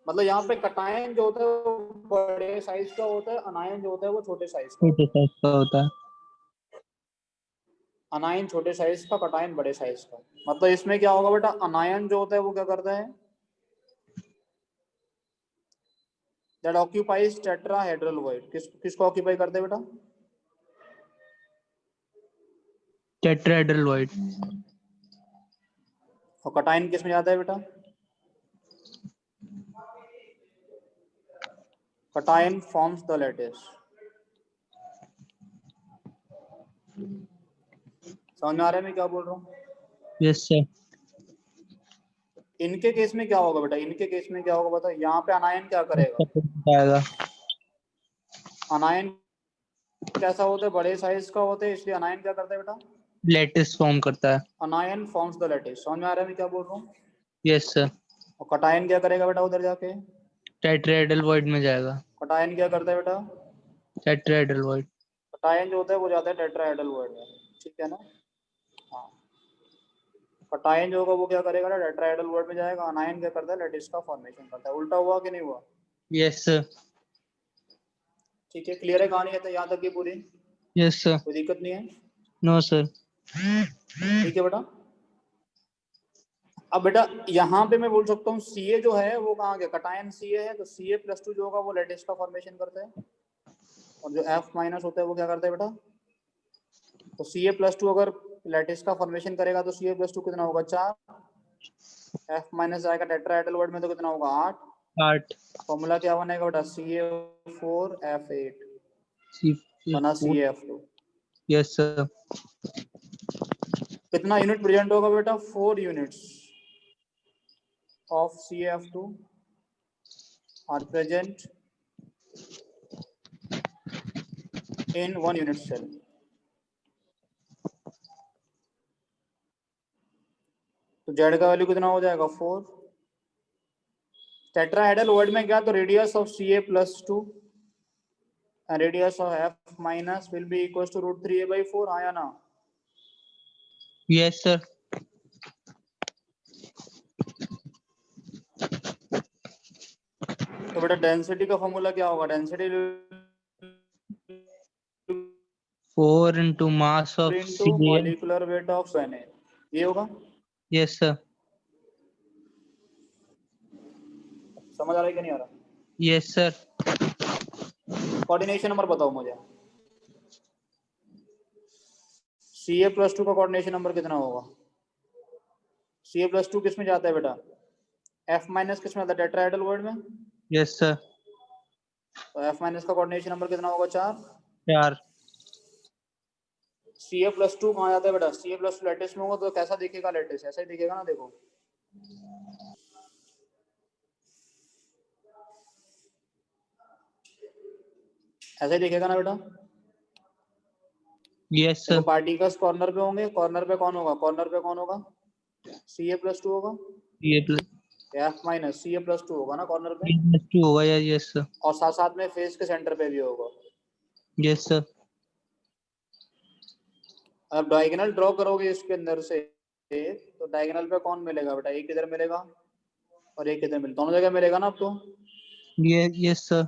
मतलब यहाँ पे कटायन जो होता है वो बड़े साइज का होता है, अनायन जो होता है वो छोटे साइज का। छोटे साइज का होता है। अनायन छोटे साइज का, कटायन बड़े साइज का। मतलब इसमें क्या होगा बेटा, अनायन जो होता है वो क्या करता है, दैट ऑक्यूपाइज टेट्राहेड्रल वॉइड। किसको ऑक्यूपाई करते हैं बेटा? Tetrahedral void. और कटायन किस में जाता है बेटा? Cation forms the lattice. समझ में आ रहा है मैं क्या बोल रहा हूँ? Yes sir. इनके केस में क्या होगा बेटा, इनके केस में क्या होगा बताओ। यहाँ पे अनायन क्या करेगा, आएगा। अनायन कैसा होता है, बड़े साइज का होता है, इसलिए अनायन क्या करता है बेटा, लैटिस फॉर्म करता है। अनायन फॉर्म्स द लैटिस। समझ में आ रहा है मैं क्या बोल रहा हूँ? Yes sir. और कटायन क्या करेगा बेटा उधर जाके, टेट्राहेड्रल वॉइड में जाएगा। कटायन क्या करता है बेटा, टेट्राहेड्रल वॉइड। कटायन जो होता है वो जाता है टेट्राहेड्रल वॉइड में। ठीक है ना? हाँ, कटायन जो होगा वो क्या करेगा ना, टेट्राहेड्रल वॉइड में जाएगा। अनायन क्या करता है, लैटिस का फॉर्मेशन करता है। उल्टा हुआ कि नहीं हुआ? Yes sir. ठीक है, क्लियर है कहानी है तो यहाँ तक की पूरी? Yes sir. कोई दिक्कत नहीं है? No sir. ठीक है बेटा। अब बेटा यहाँ पे मैं बोल सकता हूँ Ca जो है वो कहाँ गया, कटायन Ca है, तो Ca+2 जो होगा वो लैटिस का फॉर्मेशन करता है, और जो F- होता है वो क्या करता है बेटा, तो Ca+2 अगर लैटिस का फॉर्मेशन करेगा तो Ca+2 कितना होगा, 4। F- जाएगा टेट्राहेड्रल वर्ड में तो कितना होगा, 8। 8। फॉर्मूला क्या बनेगा बेटा, Ca4F8 बना CaF2। Yes sir. कितना यूनिट प्रेजेंट होगा बेटा, 4 units of CaF2 are present in 1 unit cell। तो जेड का वैल्यू कितना हो जाएगा, 4। टेट्राहेड्रल वर्ड में क्या, तो radius of Ca+2 and radius of F- will be equals to √3a/4। आया ना? Yes sir. तो बेटा डेंसिटी का फॉर्मूला क्या होगा, density 4 into mass of into Cl। Molecular weight of Na, ये होगा। Yes sir. समझ आ रहा है कि नहीं आ रहा? Yes sir. कोऑर्डिनेशन नंबर बताओ मुझे, Ca+2 का कोऑर्डिनेशन नंबर कितना होगा? Ca+2 किस में जाता है बेटा, F- किस में आता है, टेट्राहेड्रल वर्ड में। Yes sir. तो F- का कोऑर्डिनेशन नंबर कितना होगा, 4। 4। Ca+2 कहाँ जाता है बेटा, Ca+2 लैटिस में होगा तो कैसा दिखेगा लैटिस, ऐसा ही दिखेगा ना, देखो ऐसा ही दिखेगा ना बेटा। यस देखो सर। पार्टिकल्स कॉर्नर पे होंगे, कॉर्नर पे कौन होगा, कॉर्नर पे कौन होगा, Ca+2 होगा, ये प्लस F- Ca+2 होगा ना कॉर्नर पे, 2 होगा या? Yes sir. और साथ साथ में फेस के सेंटर पे भी होगा। Yes sir. अब डायगोनल ड्रॉ करोगे इसके अंदर से, तो डायगोनल पे कौन मिलेगा बेटा, एक इधर मिलेगा और एक इधर मिलेगा, दोनों जगह मिलेगा ना। अब तो ये यस सर।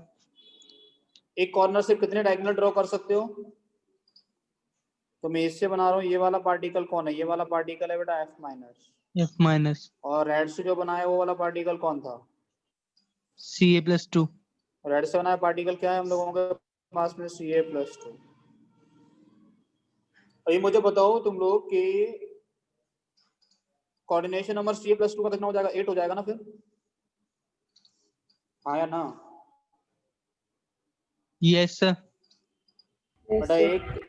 एक कॉर्नर से कितने डायगोनल ड्रॉ कर सकते हो, तो मैं इससे बना रहा हूँ, ये वाला पार्टिकल कौन है, ये वाला पार्टिकल है बेटा F-, F-, और रेड से जो बनाया वो वाला पार्टिकल कौन था, Ca+2। रेड से बनाया पार्टिकल क्या है हम लोगों के पास में, Ca+2। अभी मुझे बताओ तुम लोग कि कोऑर्डिनेशन नंबर Ca+2 का कितना हो जाएगा, 8 हो जाएगा ना फिर, हाँ या ना यस सर। बेटा।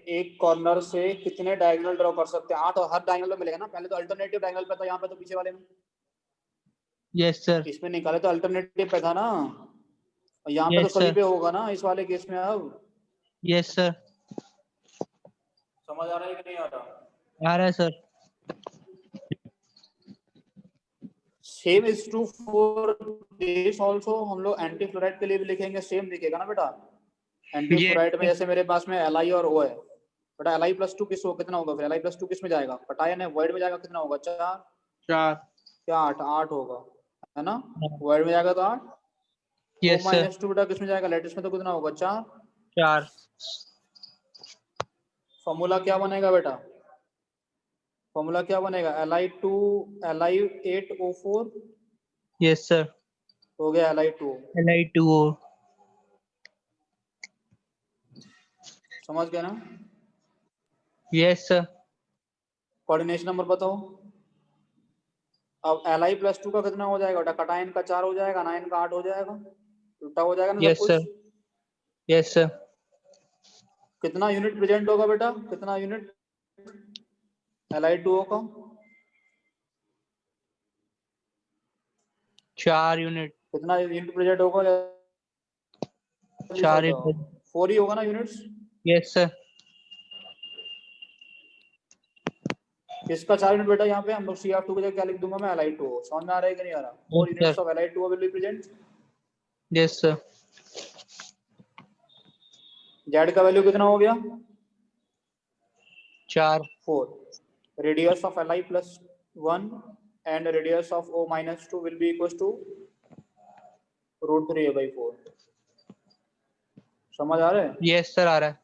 एक कॉर्नर से कितने डायगोनल ड्रॉ कर सकते हैं, 8, और हर डायगोनल पे मिलेगा ना। पहले तो अल्टरनेटिव डायगोनल पे था, यहाँ पे तो पीछे वाले में, यस सर। इसमें निकाले तो अल्टरनेटिव पे था ना। और यहाँ पे तो Yes, सभी sir. पे होगा ना इस वाले केस में। अब Yes, sir. समझ आ रहा है कि नहीं आ रहा? आ रहा है sir. Same is true for this also. हम लोग एंटी फ्लोराइड के लिए भी लिखेंगे, सेम दिखेगा ना बेटा। एंटी Yes, फ्लोराइड में sir. जैसे मेरे पास में Li और O है बेटा, Li+2 किस हो कितना होगा? फिर Li+2 किस में जाएगा? कटायन है, वॉइड में जाएगा, कितना होगा? 4 4. क्या 8? 8 होगा, है ना? हाँ. वॉइड में जाएगा तो 8। Yes, sir. O-2 बेटा किस में जाएगा? लेटिस में तो कितना होगा? 4। 4. फॉर्मूला क्या बनेगा बेटा? फॉर्मूला क्या बनेगा? Li8O4 Yes, sir. हो गया Li2। Li2O. समझ गए ना? Yes, sir. कोऑर्डिनेशन नंबर बताओ। अब Li+2 का कितना हो जाएगा बेटा? कटायन का 4 हो जाएगा, अनायन का 8 हो जाएगा, उल्टा हो जाएगा ना सब Yes, कुछ। sir. Yes, sir. कितना यूनिट प्रेजेंट होगा बेटा? कितना यूनिट Li2O का? 4 यूनिट. कितना यूनिट प्रेजेंट होगा? 4 यूनिट. 4 ही होगा ना यूनिट्स। Yes, sir. किसका 4 यूनिट बेटा? यहाँ पे हम लोग CF2 की जगह क्या लिख दूंगा मैं? Li2O। समझ में आ रहा है कि नहीं आ रहा? 4 Yes, units sir. Of Li2O will be present. Yes, sir. Z का वैल्यू कितना हो गया? 4. 4। Radius of Li+1 and radius of O-2 will be equals to √3a/4। समझ आ रहा है? Yes, sir. आ रहा है.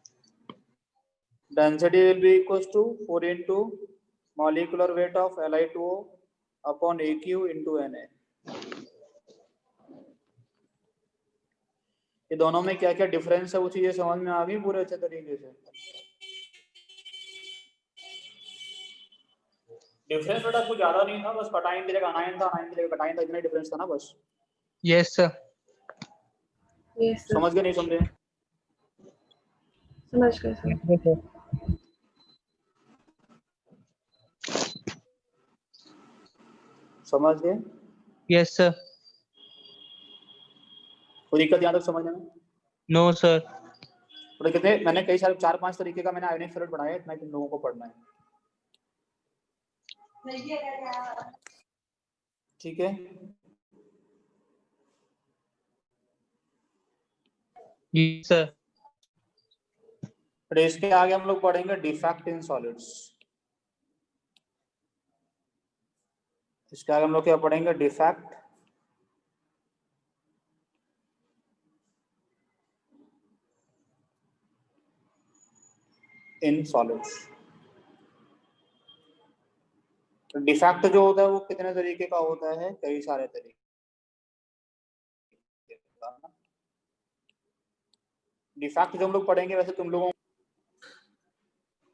Density will be equals to 4 into molecular weight of Li2O upon AQ into Na। ये दोनों में क्या क्या डिफरेंस है वो चीजें समझ में आ गई पूरे अच्छे तरीके से। डिफरेंस बेटा कुछ ज्यादा नहीं था, बस कटायन की जगह अनायन था, अनायन की जगह कटायन था, इतना डिफरेंस था ना बस। Yes, sir. Yes, sir. समझ गए नहीं समझे? समझ गए सर. Yes, sir. समझ गए? Yes, sir. कोई दिक्कत यहाँ तक समझने में? No, sir. थोड़े कितने मैंने कई सारे 4-5 तरीके का मैंने आयोनिक फ्लूइड पढ़ाया है, इतना ही तुम लोगों को पढ़ना है। ठीक है? Yes, sir. फिर इसके आगे हम लोग पढ़ेंगे डिफेक्ट इन सॉलिड्स। इसके आगे हम लोग क्या पढ़ेंगे? Defect in solids. डिफेक्ट जो होता है वो कितने तरीके का होता है? कई सारे तरीके का। डिफेक्ट जो हम लोग पढ़ेंगे, वैसे तुम लोगों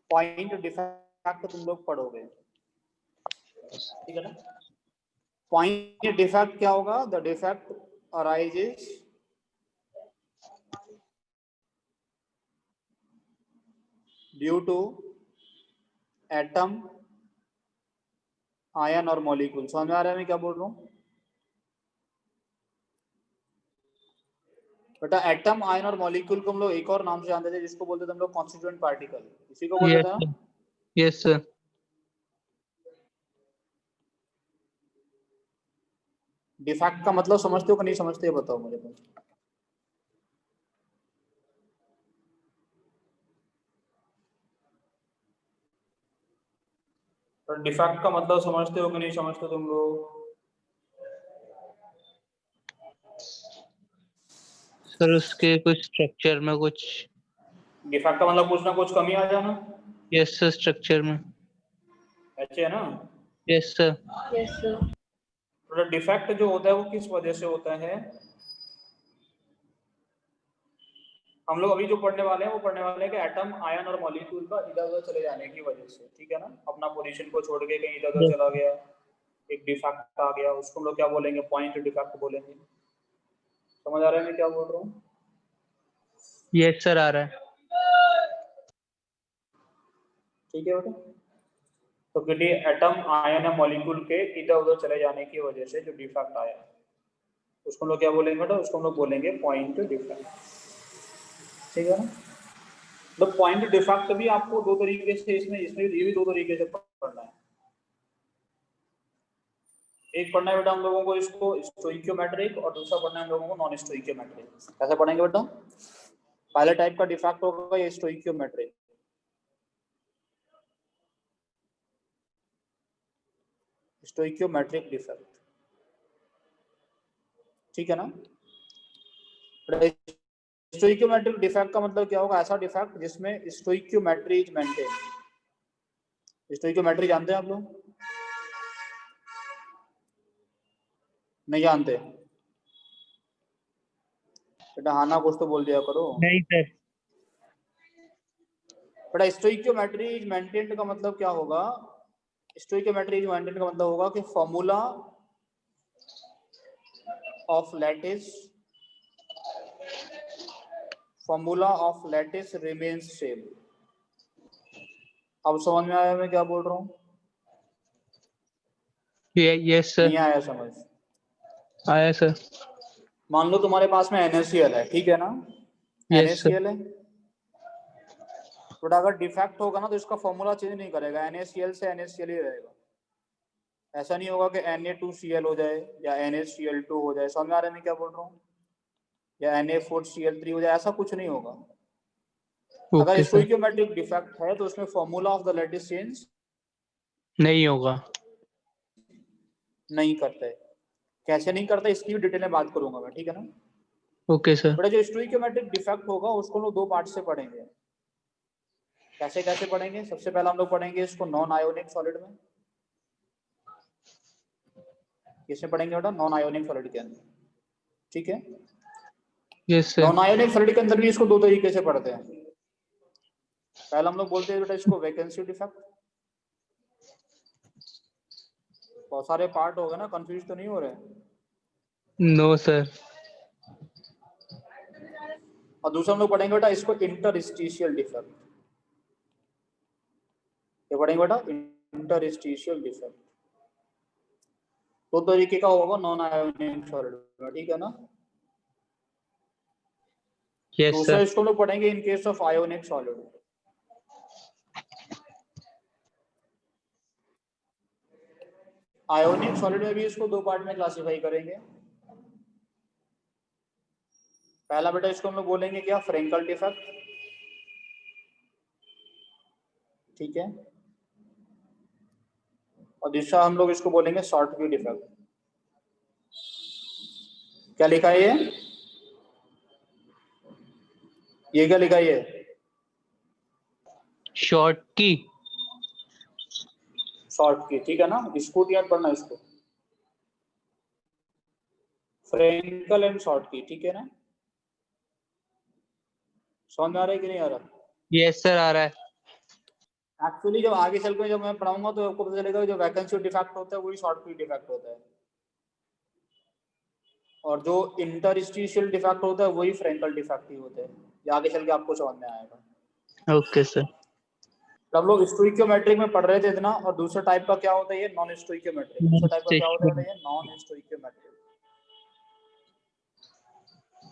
पॉइंट डिफेक्ट तुम लोग पढ़ोगे, ठीक है ना? पॉइंट डिफेक्ट क्या होगा? The defect arises due to atom, ion और मॉलिक्यूल। समझ में आ रहा है मैं क्या बोल रहा हूँ बेटा? एटम, आयन और मॉलिक्यूल को हम लोग एक और नाम से जानते थे, जिसको बोलते थे हम लोग कॉन्स्टिट्यूएंट पार्टिकल। इसी को बोलते Yes, थे sir. ना? Yes, sir. डिफेक्ट का मतलब समझते हो कि नहीं समझते, ये बताओ मुझे। तो डिफेक्ट का मतलब समझते हो कि नहीं समझते तुम लोग? सर उसके कुछ स्ट्रक्चर में कुछ. डिफेक्ट का मतलब कुछ ना कुछ कमी आ जाना। Yes, sir. स्ट्रक्चर में. अच्छे है ना? Yes, sir. Yes, sir. तो डिफेक्ट जो होता है वो किस वजह से होता है? हम लोग अभी जो पढ़ने वाले हैं वो पढ़ने वाले हैं कि एटम, आयन और मॉलिक्यूल का इधर उधर चले जाने की वजह से, ठीक है ना? अपना पोजीशन को छोड़ के कहीं इधर उधर Yes. चला गया, एक डिफेक्ट आ गया, उसको हम लोग क्या बोलेंगे? पॉइंट डिफेक्ट बोलेंगे। समझ आ रहा है मैं क्या बोल रहा हूँ? Yes, sir. आ रहा है. ठीक है बेटा? तो किसी एटम, आयन या मॉलिक्यूल के इधर उधर चले जाने की वजह से जो डिफेक्ट आया उसको हम लोग क्या बोलेंगे बेटा, उसको हम लोग बोलेंगे पॉइंट डिफेक्ट, ठीक है ना। तो पॉइंट डिफेक्ट भी आपको दो तरीके से, इसमें इसमें ये भी दो तरीके से पढ़ना है। एक पढ़ना है बेटा हम लोगों को इसको स्टोइकियोमेट्रिक, और दूसरा पढ़ना है हम लोगों को नॉन स्टोइकियोमेट्रिक। कैसे पढ़ेंगे बेटा? पहले टाइप का डिफेक्ट होगा ये स्टोइकियोमेट्रिक, स्टोइकियोमेट्रिक डिफेक्ट, ठीक है ना। स्टोइकियोमेट्रिक डिफेक्ट का मतलब क्या होगा? ऐसा डिफेक्ट जिसमें स्टोइकियोमेट्री इज मेंटेन। स्टोइकियोमेट्री जानते हैं आप लोग? नहीं जानते बेटा? हाँ ना कुछ तो बोल दिया करो। नहीं सर। बेटा स्टोइकियोमेट्री इज मेंटेन्ड का मतलब क्या होगा? स्टोइकियोमेट्री इज मेंटेन्ड का मतलब होगा कि formula of lattice remains same. अब समझ में आया मैं क्या बोल रहा हूँ? Yes sir. नहीं आया समझ? आया सर। मान लो तुम्हारे पास में NaCl है, ठीक है ना। Yes sir. NaCl है, बट अगर डिफेक्ट होगा ना तो इसका फॉर्मूला चेंज नहीं करेगा, NaCl से NaCl ही रहेगा। ऐसा नहीं होगा कि Na2Cl हो जाए या NaCl2 हो जाए। समझ में आ रहा है मैं क्या बोल रहा हूँ? या Na4Cl3 हो जाए, ऐसा कुछ नहीं होगा। अगर ओके सर। स्टोइकियोमेट्रिक डिफेक्ट है तो उसमें formula of the lattice change नहीं होगा। नहीं करते। कैसे नहीं करते इसकी भी डिटेल में बात करूंगा मैं, ठीक है ना। Okay sir. बट जो स्टोइकियोमेट्रिक डिफेक्ट होगा उसको हम लोग दो पार्ट से पढ़ेंगे। कैसे कैसे पढ़ेंगे? सबसे पहला हम लोग पढ़ेंगे इसको नॉन आयोनिक सॉलिड में। किसमें पढ़ेंगे बेटा? नॉन आयोनिक सॉलिड के अंदर, ठीक है। Yes sir. Non ionic solid के अंदर भी इसको दो तरीके से पढ़ते हैं। पहला हम लोग बोलते हैं बेटा इसको वैकेंसी डिफेक्ट। बहुत सारे पार्ट हो गए ना, कंफ्यूज तो नहीं हो रहे? No sir. और दूसरा हम लोग पढ़ेंगे बेटा इसको इंटरस्टिशियल डिफेक्ट। ये पढ़ेंगे बेटा इंटरस्टिशियल डिफेक्ट। दो तरीके का होगा नॉन आयोनिक सॉलिड में, ठीक है ना। यस दूसरा सर। इसको हम लोग पढ़ेंगे इन case of ionic solid. Ionic solid में भी इसको दो पार्ट में क्लासिफाई करेंगे। पहला बेटा इसको हम लोग बोलेंगे क्या? फ्रेंकल डिफेक्ट, ठीक है। और दूसरा हम लोग इसको बोलेंगे शॉर्टकी डिफेक्ट। क्या लिखा है ये क्या लिखा है ये? शॉर्ट की। शॉर्टकी, ठीक है ना। इसको याद पढ़ना इसको, फ्रेंकल एंड शॉर्टकी, ठीक है ना। समझ में आ रहा है कि नहीं आ रहा? यस सर आ रहा है। एक्चुअली जब आगे चल के जब मैं पढ़ाऊंगा तो आपको पता चलेगा जो वैकेंसी डिफेक्ट होता है वही शॉर्टकी डिफेक्ट होता है, और जो इंटरस्टिशियल डिफेक्ट होता है वही फ्रेंकल डिफेक्ट ही होता है। ये आगे चल के आपको समझ में आएगा। Okay sir. तो हम लोग स्टोइकियोमेट्रिक में पढ़ रहे थे इतना, और दूसरा टाइप का क्या होता है ये? Non stoichiometric. दूसरा टाइप का क्या होता है ये? Non stoichiometric.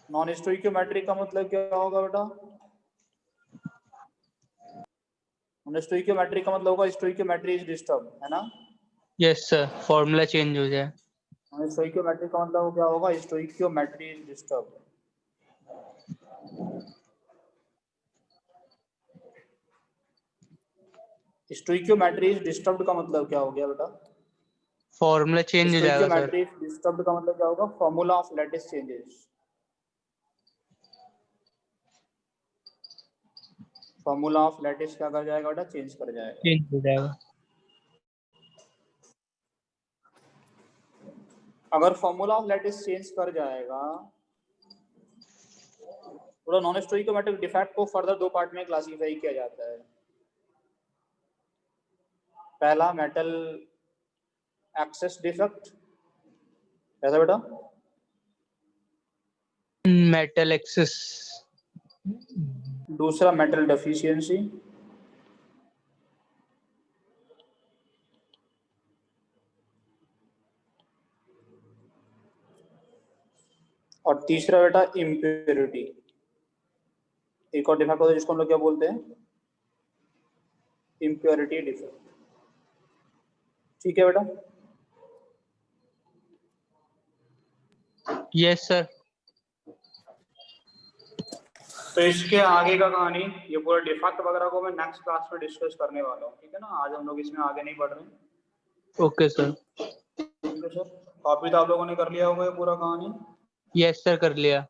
नॉन स्टोइकियोमेट्रिक का मतलब क्या होगा बेटा? नॉन स्टोइकियोमेट्रिक का मतलब होगा स्टोइकियोमेट्री इज डिस्टर्ब, है ना। Yes sir. फॉर्मूला चेंज हो जाए। नॉन स्टोइकियोमेट्रिक का मतलब क्या होगा? Stoichiometry is disturb. Stoichiometry is disturbed का मतलब क्या हो गया बेटा? फॉर्मूला चेंज हो जाएगा सर। स्टोइकियोमेट्री डिस्टर्ब्ड का मतलब क्या होगा? Formula of lattice changes. Formula of lattice क्या कर जाएगा बेटा? चेंज कर जाएगा। चेंज हो जाएगा। अगर फॉर्मूला ऑफ लैटिस चेंज कर जाएगा तो नॉन स्टोइकियोमेट्रिक डिफेक्ट को फर्दर दो पार्ट में क्लासिफाई किया जाता है। पहला मेटल एक्सेस डिफेक्ट, कैसा बेटा? Metal access. दूसरा मेटल डेफिशिएंसी, और तीसरा बेटा इम्प्योरिटी। एक और डिफेक्ट होता है जिसको हम लोग क्या बोलते हैं, इम्प्योरिटी डिफेक्ट। ठीक है बेटा। Yes sir. तो इसके आगे का कहानी, ये पूरा डिफेक्ट वगैरह को मैं नेक्स्ट क्लास में डिस्कस करने वाला हूँ, ठीक है ना। आज हम लोग इसमें आगे नहीं बढ़ रहे हैं। Okay sir. ठीक है सर। कॉपी तो आप लोगों ने कर लिया होगा ये पूरा कहानी। यस सर, कर लिया।